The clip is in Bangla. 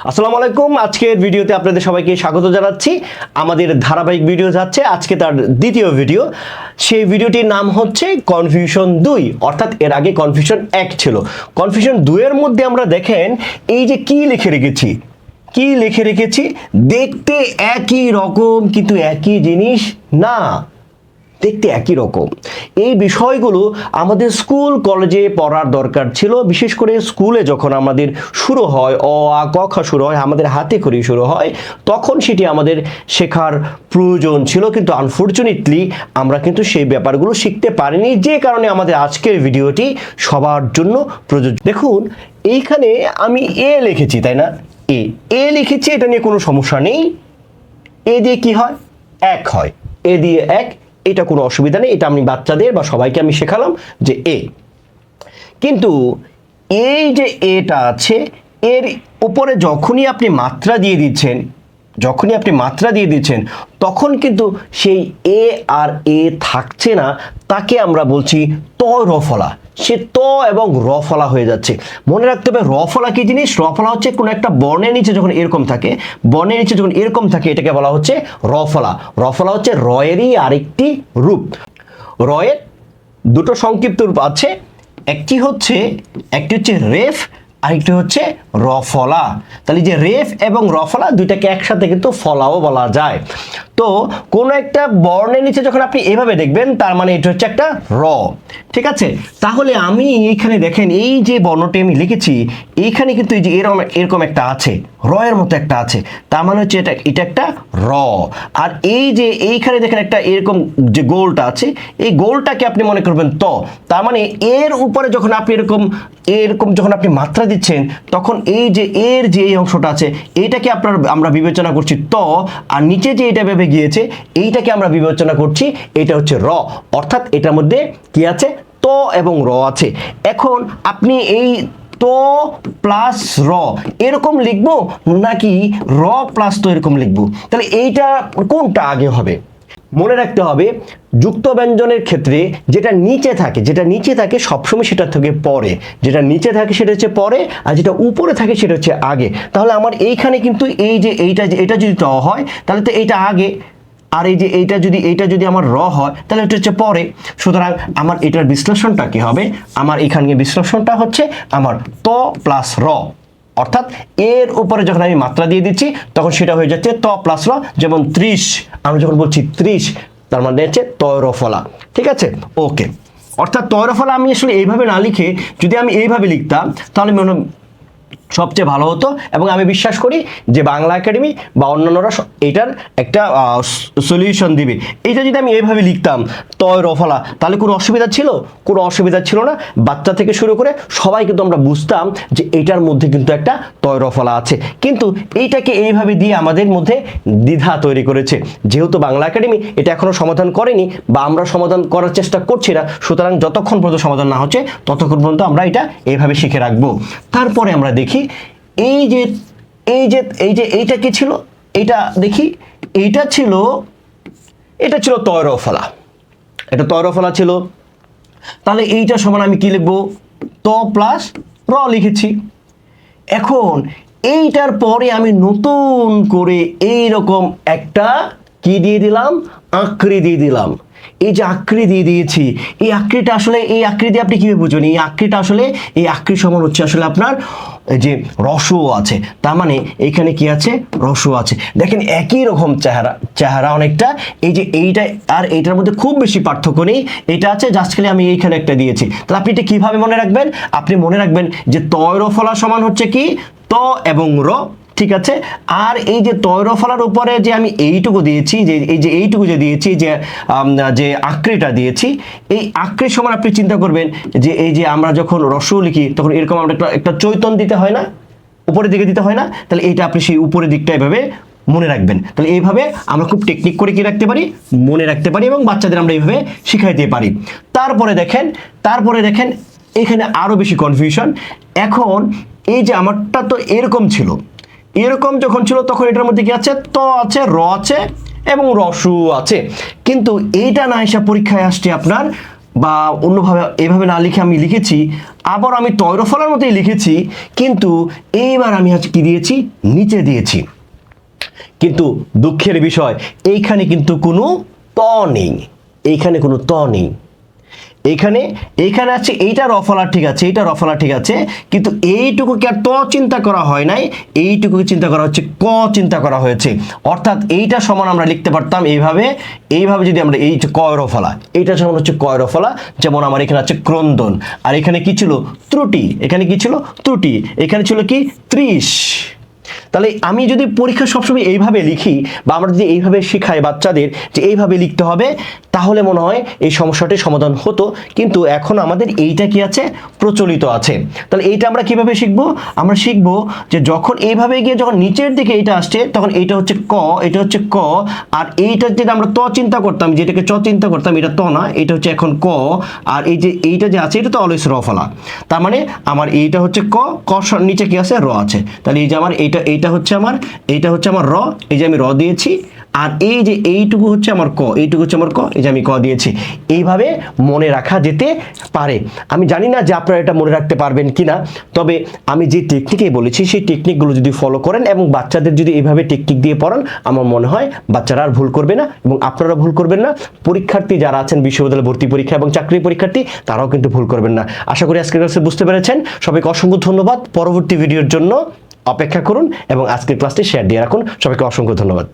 আসসালামু আলাইকুম। আজকের ভিডিওতে আপনাদের সবাইকে স্বাগত জানাচ্ছি। আমাদের ধারাবাহিক ভিডিও যাচ্ছে, আজকে তার দ্বিতীয় ভিডিও। সেই ভিডিওটির নাম হচ্ছে কনফিউশন 2, অর্থাৎ এর আগে কনফিউশন 1 ছিল। কনফিউশন 2 এর মধ্যে আমরা দেখেন এই যে কি লিখে রেখেছি, দেখতে একই রকম কিন্তু একই জিনিস না, দেখতে একই রকম। এই বিষয়গুলো আমাদের স্কুল কলেজে পড়ার দরকার ছিল, বিশেষ করে স্কুলে যখন আমাদের শুরু হয় অ আ ক খ শুরু হয়, আমাদের হাতে খড়ি শুরু হয়, তখন সেটি আমাদের শেখার প্রয়োজন ছিল। কিন্তু আনফরচুনেটলি আমরা কিন্তু সেই ব্যাপারগুলো শিখতে পারিনি, যে কারণে আমাদের আজকের ভিডিওটি সবার জন্য প্রযোজ্য। দেখুন এইখানে আমি এ লিখেছি, তাই না? এ লিখেছি, এটা নিয়ে কোনো সমস্যা নেই। এ দিয়ে কি হয়? এক হয়। এ দিয়ে এক, এটা কোনো অসুবিধা নেই। এটা আমি বাচ্চাদের বা সবাইকে আমি শেখালাম যে এ। কিন্তু এই যে এটা আছে, এর উপরে যখনই আপনি মাত্রা দিয়ে দিচ্ছেন তখন কিন্তু সেই এ আর এ থাকছে না, তাকে আমরা বলছি ত র ফলা। সে ত এবং র ফলা হয়ে যাচ্ছে। মনে রাখতে হবে র ফলা কি জিনিস। র ফলা হচ্ছে কোনো একটা বর্ণের নিচে যখন এরকম থাকে, এটাকে বলা হচ্ছে র ফলা। র ফলা হচ্ছে র এরই আরেকটি রূপ। র এর দুটো সংক্ষিপ্ত রূপ আছে, একটি হচ্ছে রেফ, আরেকটি হচ্ছে রফলা। তাহলে যে রেফ এবং রফলা দুইটাকে একসাথে কিন্তু ফলাও বলা যায়। তো কোনো একটা বর্ণের নিচে যখন আপনি এভাবে দেখবেন, তার মানে এটা হচ্ছে একটা র। ঠিক আছে, তাহলে আমি এইখানে দেখেন এই যে বর্ণটি আমি লিখেছি, এইখানে কিন্তু এই যে এরকম একটা আছে, র এর মতো একটা আছে, তার মানে হচ্ছে এটা একটা র। আর এই যে এইখানে দেখেন একটা এরকম যে গোলটা আছে, এই গোলটাকে আপনি মনে করবেন ত। তার মানে এর উপরে যখন আপনি এরকম যখন আপনি মাত্রা দিচ্ছেন, তখন এই যে এর যে এই অংশটা আছে, এইটাকে আমরা বিবেচনা করছি ত, আর নিচে যে এটা ভেবে গিয়েছে এইটাকে আমরা বিবেচনা করছি এটা হচ্ছে র। অর্থাৎ এটার মধ্যে কি আছে? ত এবং র আছে। এখন আপনি এই ত প্লাস র এরকম লিখবো, নাকি র প্লাস তো এরকম লিখবো? তাহলে এইটা কোনটা আগে হবে? মনে রাখতে হবে যুক্ত ব্যঞ্জনের ক্ষেত্রে যেটা নিচে থাকে সবসময় সেটা থেকে পরে, যেটা নিচে থাকে সেটা হচ্ছে পরে, আর যেটা উপরে থাকে সেটা হচ্ছে আগে। তাহলে আমার এইখানে কিন্তু এই যে এটা যদি ট হয় তাহলে তো এইটা আগে, আর এই যে এইটা যদি আমার র হয় তাহলে এটা হচ্ছে পরে। সুতরাং আমার এটার বিশ্লেষণটা কি হবে? আমার এখানে বিশ্লেষণটা হচ্ছে আমার ত প্লাস র, অর্থাৎ এর উপরে যখন আমি মাত্রা দিয়ে দিচ্ছি তখন সেটা হয়ে যাচ্ছে ত প্লাস র। যেমন 30, আমরা যখন বলছি 30, তার মানে হচ্ছে তৈরফলা। ঠিক আছে, ওকে। অর্থাৎ তৈরফলা আমি আসলে এইভাবে না লিখে যদি আমি এইভাবে লিখতাম তাহলে সবচেয়ে ভালো হতো, এবং আমি বিশ্বাস করি যে বাংলা একাডেমি বা অন্যান্যরা এটার একটা সলিউশন দিবে। এইটা যদি আমি এইভাবে লিখতাম তয় রফলা, তাহলে কোনো অসুবিধা ছিল না। বাচ্চা থেকে শুরু করে সবাই কিন্তু আমরা বুঝতাম যে এইটার মধ্যে কিন্তু একটা তয় রফলা আছে। কিন্তু এইটাকে এইভাবে দিয়ে আমাদের মধ্যে দ্বিধা তৈরি করেছে। যেহেতু বাংলা একাডেমি এটা এখনো সমাধান করেনি বা আমরা সমাধান করার চেষ্টা করছি না, সুতরাং যতক্ষণ পর্যন্ত সমাধান না হচ্ছে ততক্ষণ পর্যন্ত আমরা এটা এইভাবে শিখে রাখবো। তারপরে আমরা দেখি এইটা কি ছিল, এটা দেখি। এটা ছিল তয়রফলা, এটা তয়রফলা ছিল। তাহলে এইটা সমান আমি কি লিখবো? ত প্লাস র লিখেছি। এখন এইটার পরে আমি নতুন করে এইরকম একটা কি দিয়ে দিলাম? আকৃতি দিয়ে দিলাম। এই যে আকৃতি দিয়ে দিয়েছি, এই আকৃতি আপনি কিভাবে বুঝবেন? এই আকৃতি সমান হচ্ছে আসলে আপনার যে রসও আছে, তার মানে এখানে কি আছে? রসও আছে। দেখেন একই রকম চেহারা অনেকটা। এই যে এইটা আর এইটার মধ্যে খুব বেশি পার্থক্য নেই, এটা আছে জাস্ট খালি আমি এইখানে একটা দিয়েছি। তাহলে আপনি এটা কিভাবে মনে রাখবেন? আপনি মনে রাখবেন যে তয়রফলা সমান হচ্ছে কি? ত এবং র। ঠিক আছে, আর এই যে তয়রফলার উপরে যে আমি এইটুকু দিয়েছি, যে আকৃতিটা দিয়েছি, এই আকৃতি সমান আপনি চিন্তা করবেন যে এই যে আমরা যখন রস্য লিখি তখন এরকম আমরা একটা চৈতন্য দিতে হয় না, উপরের দিকে দিতে হয় না? তাহলে এইটা আপনি সেই উপরের দিকটা এভাবে মনে রাখবেন। তাহলে এইভাবে আমরা খুব টেকনিক করে কি রাখতে পারি? মনে রাখতে পারি, এবং বাচ্চাদের আমরা এইভাবে শিখাইতে পারি। তারপরে দেখেন এখানে আরো বেশি কনফিউশন। এখন এই যে আমারটা তো এরকম যখন ছিল তখন এটার মধ্যে কি আছে? ত আছে, র আছে এবং রসু আছে। কিন্তু এইটা না এসে পরীক্ষায় আসছে আপনার বা অন্যভাবে এভাবে না লিখে আমি লিখেছি, আবার আমি তৈরফলার মতোই লিখেছি, কিন্তু এইবার আমি আজকে কি দিয়েছি, নিচে দিয়েছি। কিন্তু দুঃখের বিষয় এইখানে কিন্তু কোনো ত নেই, এইখানে কোনো ত নেই। এইখানে আছে এইটা রফলা, ঠিক আছে, এইটা রফলা ঠিক আছে, কিন্তু এইটুকুকে আর ত চিন্তা করা হয় নাই, এইটুকুকে চিন্তা করা হচ্ছে, ক চিন্তা করা হয়েছে। অর্থাৎ এইটা সমান আমরা লিখতে পারতাম এইভাবে যদি আমরা এই যে কয় রফলা, এইটা সমান হচ্ছে কয় রফলা। যেমন আমার এখানে আছে ক্রন্দন, আর এখানে কি ছিল, ত্রুটি। এখানে কি ছিল, ত্রুটি। এখানে ছিল কি, 30। তাহলে আমি যদি পরীক্ষা সবসময় এইভাবে লিখি, বা আমরা যদি এইভাবে শেখাই বাচ্চাদের যে এইভাবে লিখতে হবে, তাহলে মনে হয় এই সমস্যাটির সমাধান হতো। কিন্তু এখন আমাদের এইটা কি আছে, প্রচলিত আছে। তাহলে এইটা আমরা কিভাবে শিখবো, আমরা শিখবো যে যখন এইভাবে গিয়ে যখন নিচের দিকে এইটা আসছে, তখন এইটা হচ্ছে ক, এটা হচ্ছে ক, আর এইটা যেটা আমরা ত চিন্তা করতাম, যেটাকে চ চিন্তা করতাম, এটা ত না, এটা হচ্ছে এখন ক। আর এই যে এইটা যে আছে, এটা তো অলওয়েজ র ফলা। তার মানে আমার এইটা হচ্ছে ক, ক নিচে কি আছে, র আছে। তাহলে এই যে আমার এইটা হচ্ছে আমার র, এই যে আমি র দিয়েছি। আর এই যে এইটুকু হচ্ছে আমার ক, এইটুকু হচ্ছে আমার ক, এই যে আমি ক দিয়েছি। এইভাবে মনে রাখা যেতে পারে। আমি জানি না যে আপনারা এটা মনে রাখতে পারবেন কিনা, তবে আমি যে টেকনিকে বলেছি সেই টেকনিকগুলো যদি ফলো করেন এবং বাচ্চাদের যদি এইভাবে টেকনিক দিয়ে পড়ান, আমার মনে হয় বাচ্চারা আর ভুল করবে না এবং আপনারা ভুল করবেন না। পরীক্ষার্থী যারা আছেন বিশ্ববিদ্যালয় ভর্তি পরীক্ষা এবং চাকরি পরীক্ষার্থী, তারাও কিন্তু ভুল করবেন না। আশা করি আজকের ক্লাসে বুঝতে পেরেছেন। সবাইকে অসংখ্য ধন্যবাদ। পরবর্তী ভিডিওর জন্য অপেক্ষা করুন এবং আজকের ক্লাসটি শেয়ার দিয়ে রাখুন। সবাইকে অসংখ্য ধন্যবাদ।